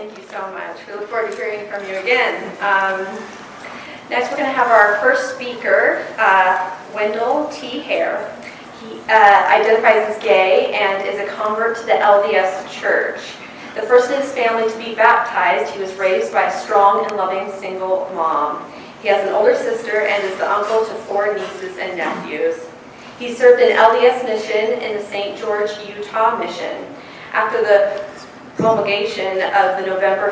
Thank you so much. We look forward to hearing from you again. Next, we're going to have our first speaker, Wendall T. Hare. He identifies as gay and is a convert to the LDS Church. The first in his family to be baptized, he was raised by a strong and loving single mom. He has an older sister and is the uncle to 4 nieces and nephews. He served in LDS mission in the St. George, Utah mission. After the promulgation of the November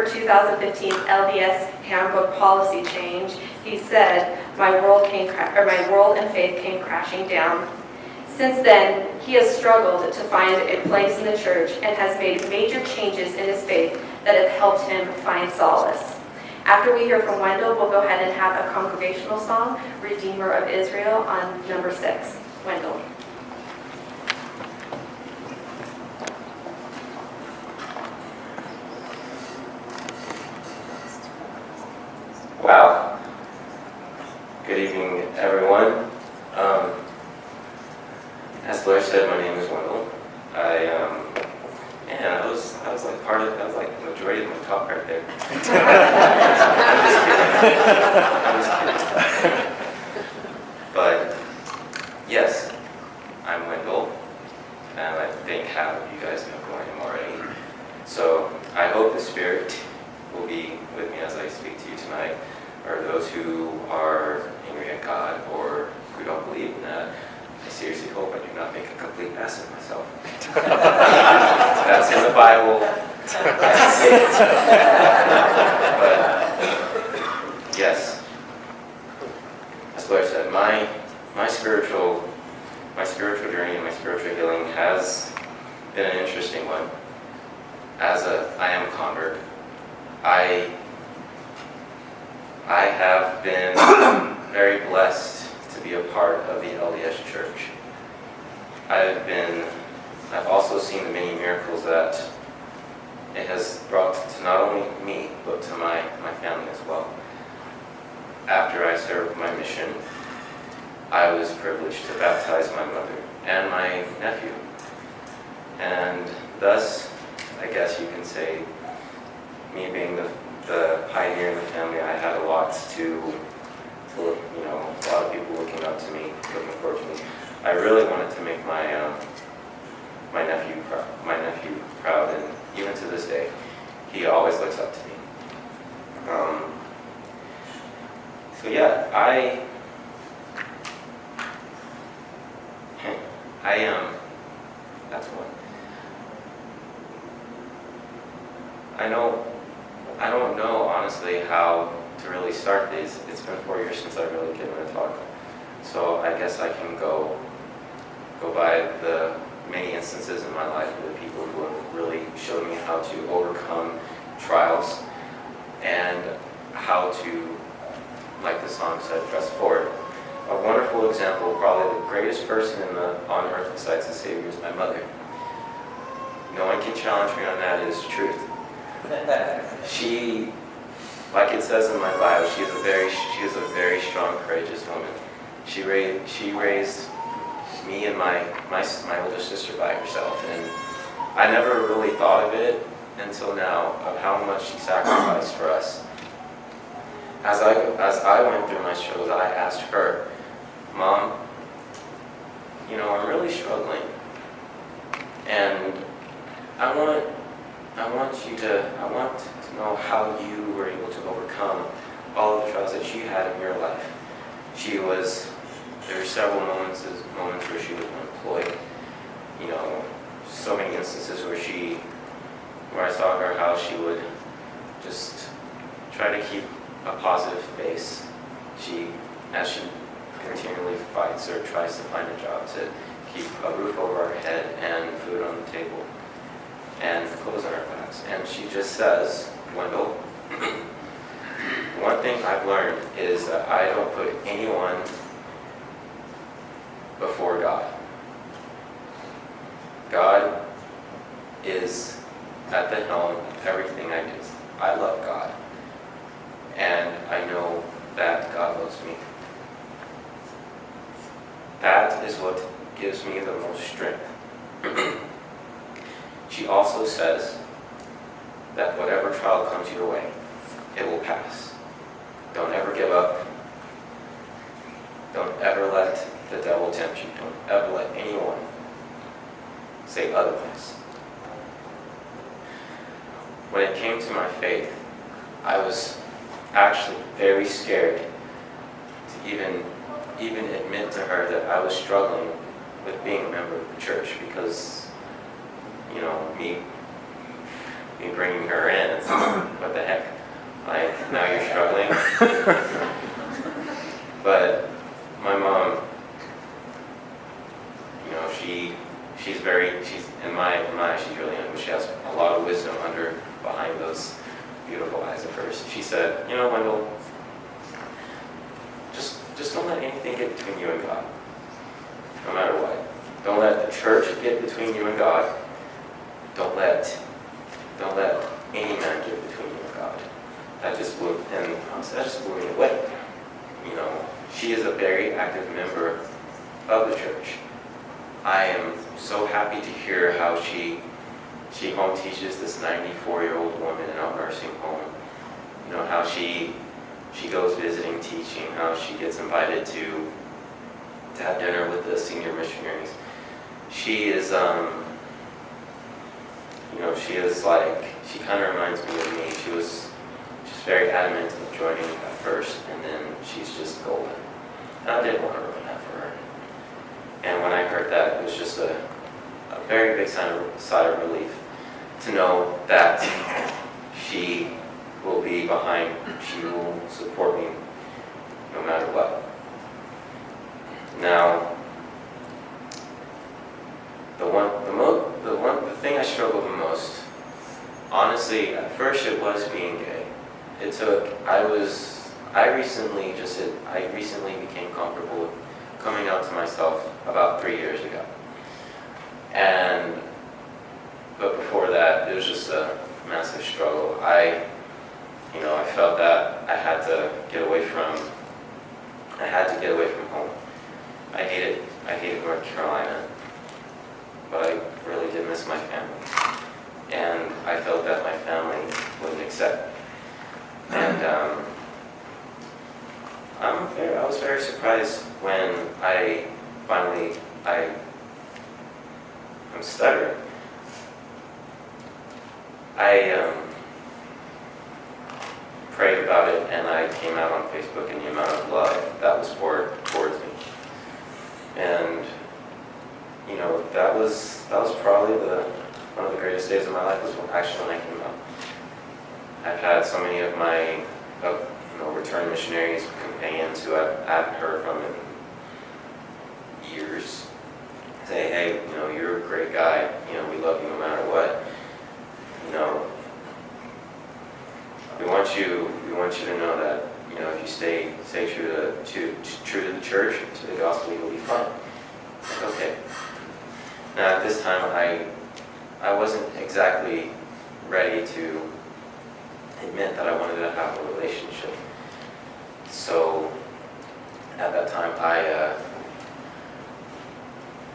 2015 LDS handbook policy change, he said, my world and faith came crashing down. Since then, he has struggled to find a place in the church and has made major changes in his faith that have helped him find solace. After we hear from Wendall, we'll go ahead and have a congregational song, Redeemer of Israel, on number 6. Wendall. Wow. Good evening, everyone. As Blair said, my name is Wendall. I was like that was like the majority of my talk right there. I'm just kidding. But yes, I'm Wendall, and I think half of you guys know who I am already. So I hope the Spirit will be with me as I speak to you tonight, or those who are angry at God or who don't believe in that. I seriously hope I do not make a complete ass of myself. That's in the Bible. But yes, as Blair said, my spiritual journey and my spiritual healing has been an interesting one. I am a convert. I have been very blessed to be a part of the LDS Church. I've also seen the many miracles that it has brought to not only me, but to my family as well. After I served my mission, I was privileged to baptize my mother and my nephew. And thus, I guess you can say, me being the pioneer in the family, I had a lot a lot of people looking up to me, looking forward to me. I really wanted to make my nephew proud, and even to this day, he always looks up to me. So yeah, I that's one. I don't know honestly how to really start these. It's been 4 years since I've really given a talk. So I guess I can go by the many instances in my life of the people who have really showed me how to overcome trials and how to, like the song said, press forward. A wonderful example, probably the greatest person on earth besides the Savior, is my mother. No one can challenge me on that. It is the truth. She, like it says in my bio, she is a very strong, courageous woman. She raised me and my older sister by herself, and I never really thought of it until now of how much she sacrificed for us. As I went through my struggles, I asked her, Mom, I'm really struggling, and I want to know how you were able to overcome all of the trials that you had in your life. There were several moments where she was unemployed. So many instances where I saw her how she would just try to keep a positive face. As she continually fights or tries to find a job to keep a roof over her head and food on the table and clothes on her backs. And she just says, Wendall, one thing I've learned is that I don't put anyone before God. God is at the helm of everything I do. I love God, and I know that God loves me. That is what gives me the most strength. she also says that whatever trial comes your way, it will pass. Don't ever give up. Don't ever let the devil tempt you. Don't ever let anyone say otherwise. When it came to my faith, I was actually very scared to even admit to her that I was struggling with being a member of the church, because, you know, me bringing her in, it's like, what the heck? Like, now you're struggling? But my mom, you know, she's in my eyes, she's really young, but she has a lot of wisdom behind those beautiful eyes of hers. She said, you know, Wendall, just don't let anything get between you and God, no matter what. Don't let the church get between you and God. Don't let any man get between you and God. That just blew me away. You know, she is a very active member of the church. I am so happy to hear how she home teaches this 94-year-old woman in a nursing home. You know, how she goes visiting, teaching, how she gets invited to have dinner with the senior missionaries. She is, you know, she kind of reminds me of me. She's very adamant of joining at first, and then she's just golden. And I didn't want to ruin that for her. And when I heard that, it was just a very big sigh of relief to know that she will be behind, she will support me no matter what. Now, the thing I struggled the most, honestly, at first it was being gay. I recently became comfortable with coming out to myself about 3 years ago. But before that, it was just a massive struggle. I felt that I had to get away from home. I hated North Carolina, but I really did miss my family. And I felt that my family wouldn't accept me. And I was very surprised when I'm stuttering. I prayed about it, and I came out on Facebook, and the amount of love that was poured towards me. And, you know, that was probably one of the greatest days of my life was when I came out. I've had so many of my return missionaries, companions who I haven't heard from in years say, hey, you know, you're a great guy, you know, we love you no matter what. You know, we want you to know that, you know, if you stay true to the church, to the gospel, you'll be fine. Like, okay. Now at this time, I wasn't exactly ready to admit that I wanted to have a relationship. So at that time,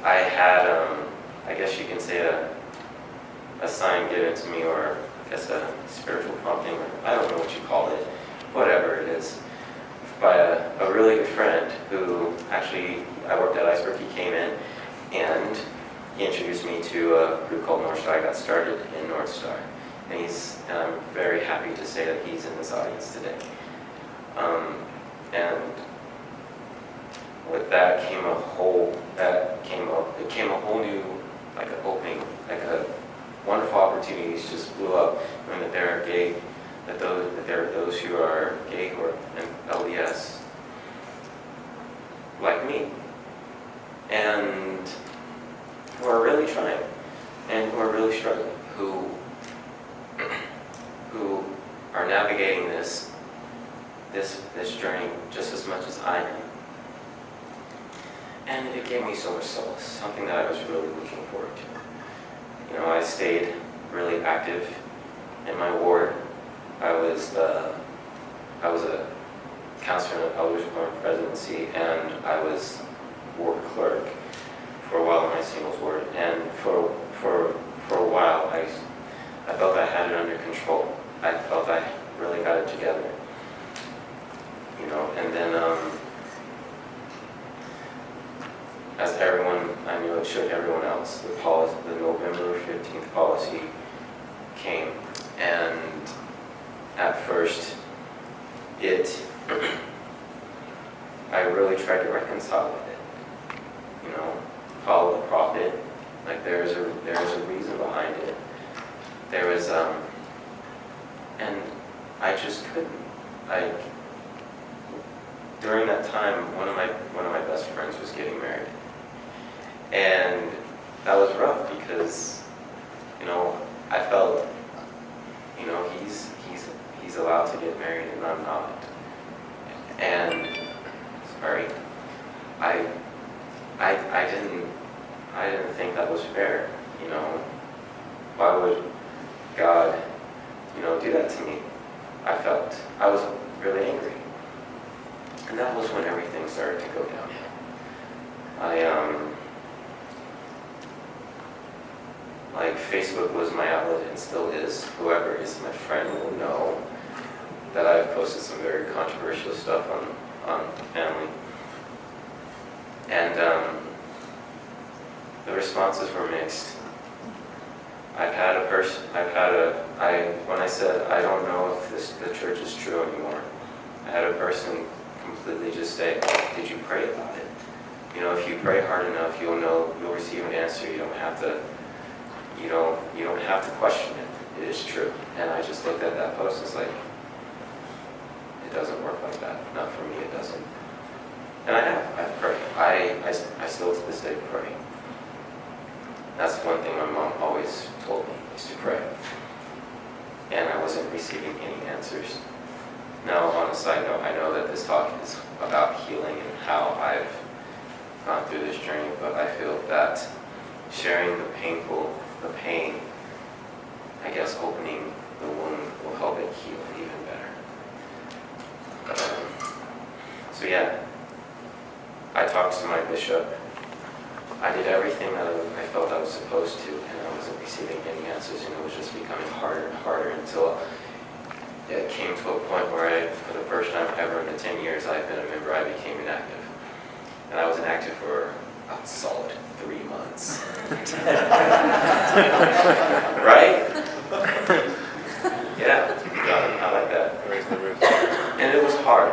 I had, I guess you can say a sign given to me, or I guess a spiritual prompting, or I don't know what you call it, whatever it is, by a really good friend who actually, I worked at Iceberg. He came in and he introduced me to a group called North Star. I got started in North Star. And I'm very happy to say that he's in this audience today. And with that came a whole new, like, an opening, like a wonderful opportunities just blew up. Knowing that there are gay, that there are those who are gay who are in LDS, like me, and who are really trying, and who are really struggling, who are navigating this journey just as much as I am. And it gave me so much solace, something that I was really looking forward to. You know, I stayed really active in my ward. I was a counselor in the Elders Quorum presidency, and I was ward clerk for a while in my singles ward. And for a while, control. I felt I really got it together. And then as everyone, I knew it shook everyone else. The November 15th policy came, and at first, I really tried to reconcile with it. Follow the prophet. Like there's a reason behind it. There was and I just couldn't. During that time, one of my best friends was getting married, and that was rough because I felt he's allowed to get married and I'm not, and sorry, I didn't think that was fair. Why would God do that to me? I was really angry. And that was when everything started to go downhill. Facebook was my outlet and still is. Whoever is my friend will know that I've posted some very controversial stuff on family. And the responses were mixed. When I said, I don't know if the church is true anymore, I had a person completely just say, oh, did you pray about it? If you pray hard enough, you'll receive an answer. You don't have to question it. It is true. And I just looked at that post and was like, it doesn't work like that. Not for me, it doesn't. And I've prayed. I still to this day pray. That's one thing my mom always told me, is to pray. And I wasn't receiving any answers. Now, on a side note, I know that this talk is about healing and how I've gone through this journey, but I feel that sharing the pain, I guess opening the wound will help it heal even better. So yeah, I talked to my bishop. I did everything that I felt I was supposed to, and I wasn't receiving any answers, and it was just becoming harder and harder until it came to a point where for the first time ever in the 10 years I've been a member, I became inactive. And I was inactive for a solid 3 months. Right? Yeah, I like that. And it was hard.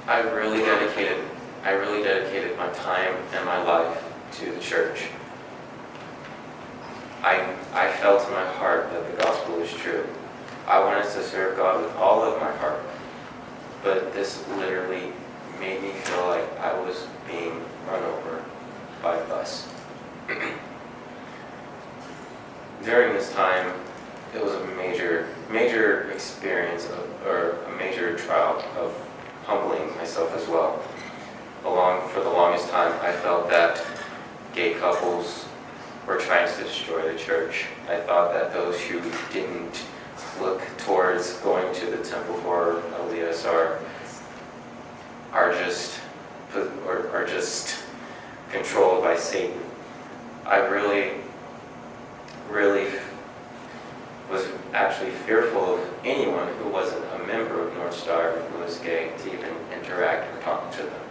I really dedicated my time and my life to the church. I felt in my heart that the gospel is true. I wanted to serve God with all of my heart, but this literally made me feel like I was being run over by a bus. During this time, it was a major experience or a major trial of humbling myself as well. For the longest time, I felt that gay couples were trying to destroy the church. I thought that those who didn't look towards going to the temple for Elias are just controlled by Satan. I really was actually fearful of anyone who wasn't a member of North Star who was gay to even interact or talk to them.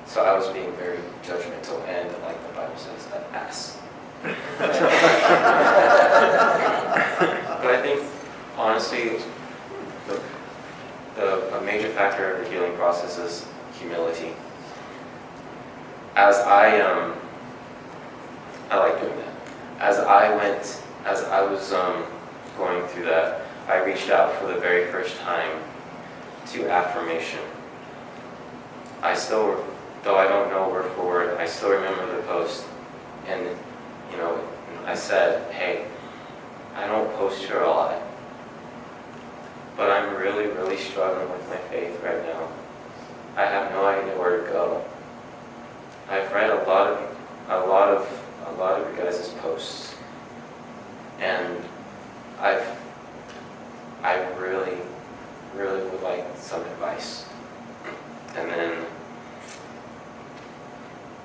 So I was being very judgmental and, like the Bible says, an ass. But I think, honestly, a major factor of the healing process is humility. I like doing that. As I was going through that, I reached out for the very first time to Affirmation. Though I don't know word for word, I still remember the post. And, I said, hey, I don't post here a lot, but I'm really, really struggling with my faith right now. I have no idea where to go. I've read a lot of you guys' posts, and I really, really would like some advice. And then,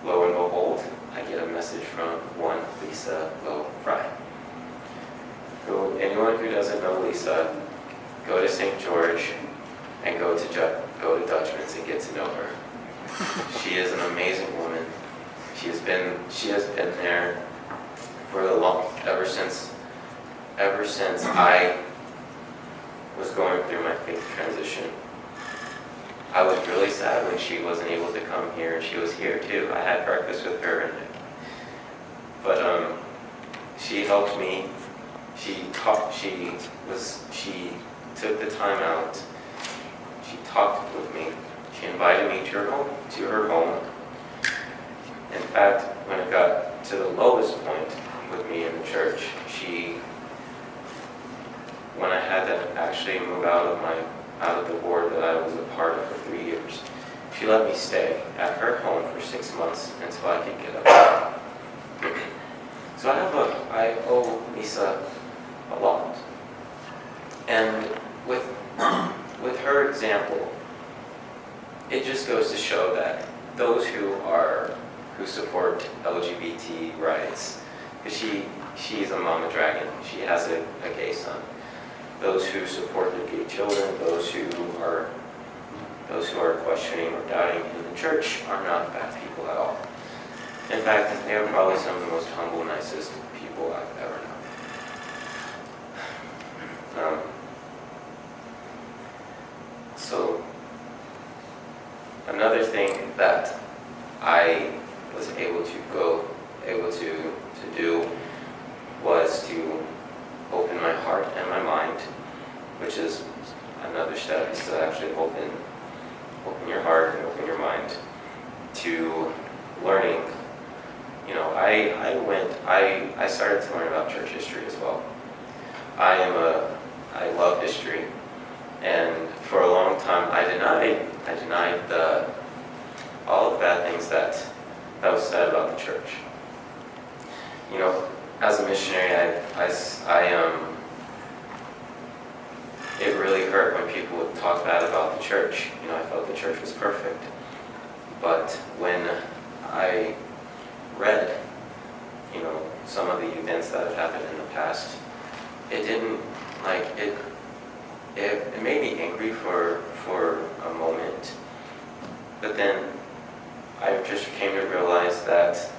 lo and behold, I get a message from one Lisa Lowe Fry. Anyone who doesn't know Lisa, go to St. George and go to Dutchman's and get to know her. She is an amazing woman. She has been there for ever since I was going through my faith transition. I was really sad when she wasn't able to come here. She was here too. I had breakfast with her, but she helped me. She took the time out. She talked with me. She invited me to her home. In fact, when it got to the lowest point with me in the church, when I had to actually move out of the ward that I was a part of for 3 years, she let me stay at her home for 6 months until I could get up. So I owe Lisa a lot. And with her example, it just goes to show that those who support LGBT rights, because she's a mama dragon, she has a gay son. Those who support the gay children, those who are questioning or doubting in the church are not bad people at all. In fact, they are probably some of the most humble, nicest people I've ever known. So another thing that I was able to do was to open my heart and my mind, which is another step, is to actually open your heart and open your mind to learning. You know, I started to learn about church history as well. I love history, and for a long time I denied all the bad things that was said about the church. You know, as a missionary, it really hurt when people would talk bad about the church. You know, I felt the church was perfect. But when I read, you know, some of the events that have happened in the past, it made me angry for a moment. But then I just came to realize that,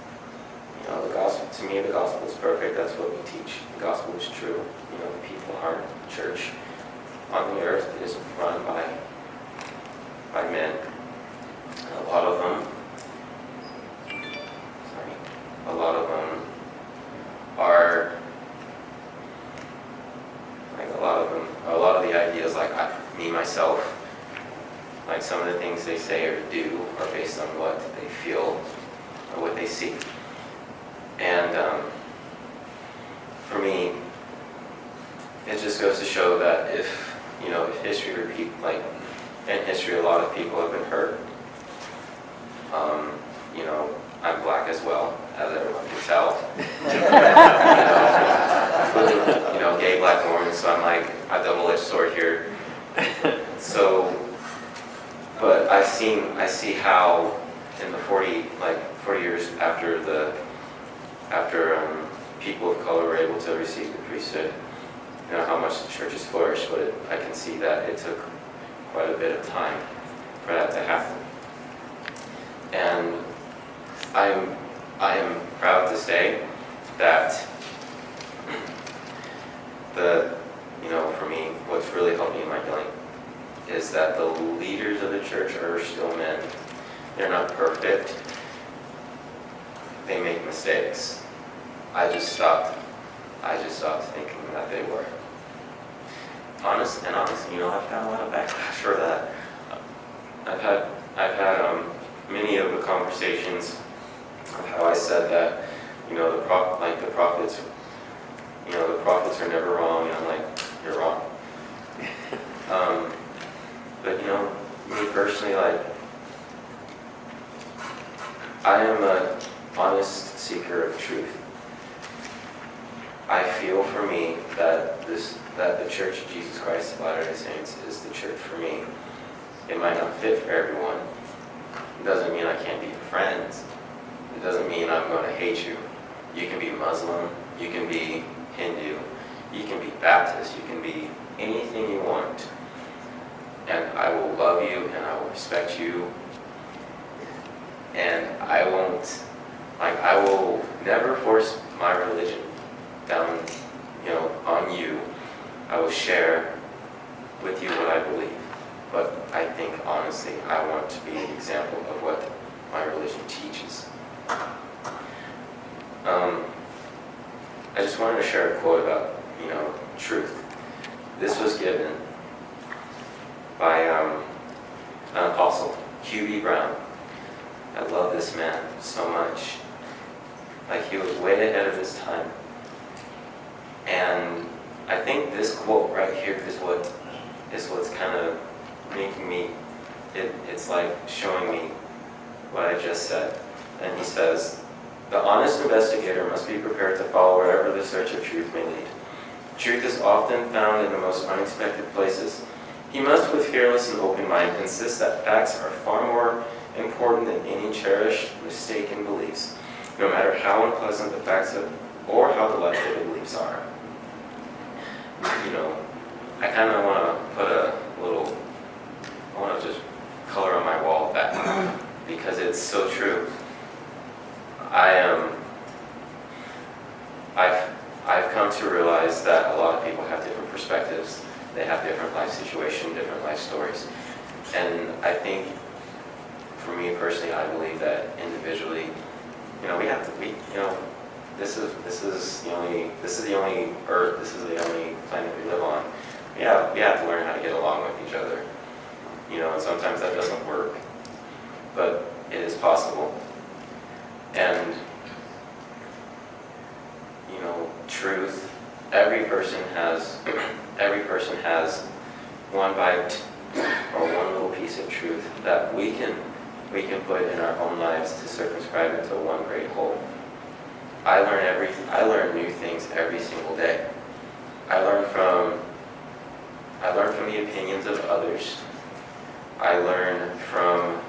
you know, the gospel, to me, the gospel is perfect. That's what we teach. The gospel is true. You know, the people aren't. The church on the earth is run by men. And a lot of them are like a lot of the ideas, like me myself, like some of the things they say or do are based on what they feel or what they see. And for me, it just goes to show that if history repeats, like in history, a lot of people have been hurt. You know, I'm black as well, as everyone can tell. You know, gay black woman, so I'm like a double-edged sword here. So, but I see how in the 40 years after people of color were able to receive the priesthood, you know, how much the church has flourished, but I can see that it took quite a bit of time for that to happen. And I am proud to say that for me, what's really helped me in my healing is that the leaders of the church are still men. They're not perfect. They make mistakes. I just stopped thinking that they were. Honestly, you know, I've got a lot of backlash for that. I've had many of the conversations of how I said that, you know, the prophets, you know, the prophets are never wrong, and I'm like, you're wrong. But you know, me personally, like, I am an honest seeker of truth. I feel for me that the Church of Jesus Christ of Latter-day Saints is the church for me. It might not fit for everyone. It doesn't mean I can't be your friends. It doesn't mean I'm going to hate you. You can be Muslim, you can be Hindu, You can be Baptist, you can be anything you want. And I will love you and I will respect you. And I will never force my religion down, on you. I will share with you what I believe. But I think, honestly, I want to be an example of what my religion teaches. I just wanted to share a quote about, truth. This was given by an apostle, Q.B. Brown. I love this man so much. Like, he was way ahead of his time. And I think this quote right here is what's kind of making me, it's like showing me what I just said. And he says, "The honest investigator must be prepared to follow wherever the search of truth may lead. Truth is often found in the most unexpected places. He must, with fearless and open mind, insist that facts are far more important than any cherished, mistaken beliefs, no matter how unpleasant the facts or how delightful the beliefs are." I kind of want to put I want to just color on my wall that, because it's so true. I've come to realize that a lot of people have different perspectives. They have different life situations, different life stories. And I think, for me personally, I believe that individually, this is the only earth, this is the only planet we live on. We have to learn how to get along with each other. And sometimes that doesn't work, but it is possible. And truth, every person has one bite or one little piece of truth that we can put in our own lives to circumscribe into one great whole. I learn new things every single day. I learn from the opinions of others. I learn from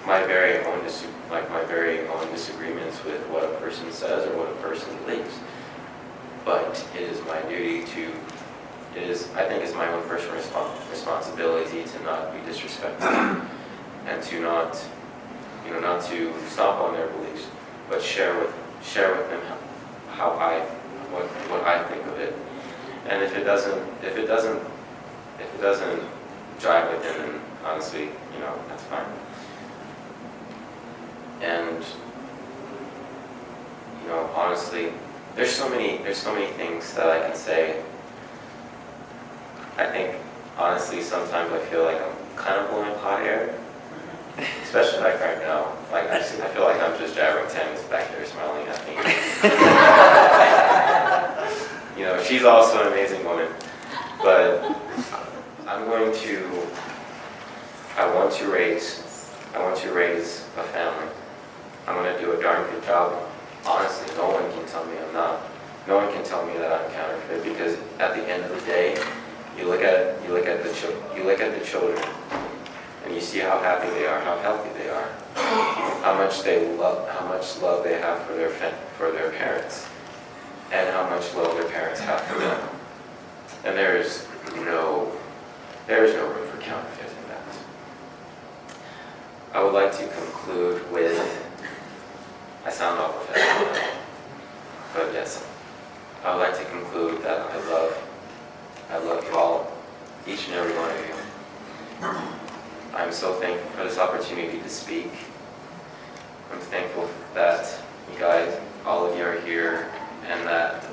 my very own disagreements with what a person says or what a person believes. But it is my duty I think it's my own personal responsibility to not be disrespectful and to not to stomp on their beliefs, but share with them what I think of it. And if it doesn't jive with them, then honestly, that's fine. And honestly, there's so many things that I can say. I think honestly sometimes I feel like I'm kind of blowing hot air, especially like right now. Like I feel like I'm just jabbering. Tammy's back there smiling at me. She's also an amazing woman, but I want to raise a family. I'm going to do a darn good job. Honestly, no one can tell me I'm not. No one can tell me that I'm counterfeit, because at the end of the day, you look at the children, and you see how happy they are, how healthy they are, how much love they have for their parents, and how much love their parents have for them. And there is no room for counterfeit in that. I would like to conclude with, I sound all professional now, but yes, I would like to conclude that I love you all, each and every one of you. I'm so thankful for this opportunity to speak. I'm thankful that you guys, all of you are here, and that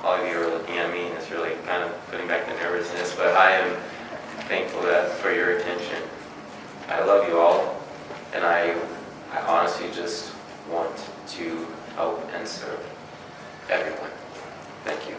all of you are looking at me, and it's really kind of putting back the nervousness, but I am thankful for your attention. I love you all, and I honestly just want to help and serve everyone. Thank you.